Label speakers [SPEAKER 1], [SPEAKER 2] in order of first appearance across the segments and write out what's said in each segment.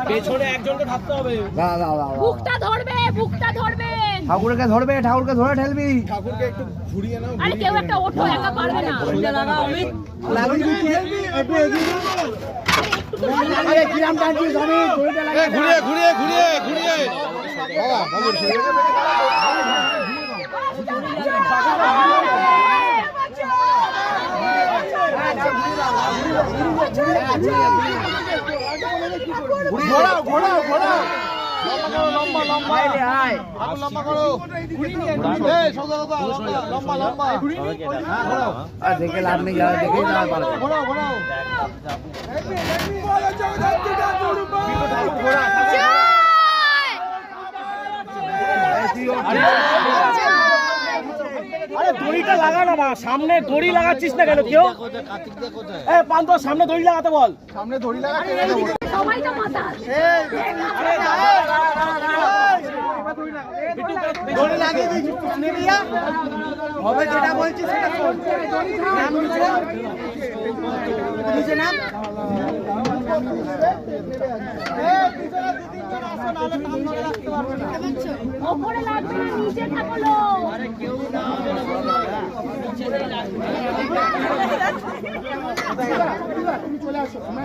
[SPEAKER 1] পেছনে একজনকে থাকতে হবে।
[SPEAKER 2] বুকটা ধরবে, বুকটা ধরবে।
[SPEAKER 3] ঠাকুরকে ধরবে, ঠাকুরকে ধরে ঠেলবি।
[SPEAKER 1] ঠাকুরকে একটু ঘুরিয়ে নাও।
[SPEAKER 2] আরে কেউ একটা ওঠো, একা পারবে না।
[SPEAKER 3] আরে কিরাম টানছিস আমি দড়িটা লাগা।
[SPEAKER 1] ঘুরিয়ে ঘুরিয়ে ঘুরিয়ে ঘুরিয়ে বাবা বাবুর ঘোড়াও ঘোড়াও ঘোড়াও লম্বা লম্বা
[SPEAKER 3] আয়
[SPEAKER 1] আরো লম্বা করো এই সদা দাদা লম্বা লম্বা হ্যাঁ ঘোড়াও
[SPEAKER 3] আর দেখে লাভ নেই, যাও দেখে যাও পারবে।
[SPEAKER 1] ঘোড়াও ঘোড়াও
[SPEAKER 4] আরে দড়িটা লাগা না, সামনে দড়ি লাগাচ্ছিস না কেন কেউ? এই পান্ত সামনে দড়ি লাগাতে বল।
[SPEAKER 1] সামনে দড়ি লাগা
[SPEAKER 2] সবাই তো মাতাল।
[SPEAKER 3] দড়ি লাগিয়ে দিয়েছি নিলিয়া হবে, যেটা বলছিস সেটা কর। নাম নিচে নাম।
[SPEAKER 2] ওপরে লাগবে না, নিচে থাকলো।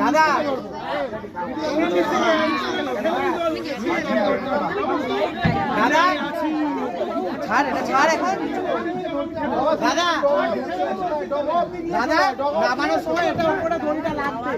[SPEAKER 3] দাদা দাদা ছাড়, এটা ছাড় এখন। দাদা দাদা নামানোর সময় এটা উপরে দড়িটা লাগবে।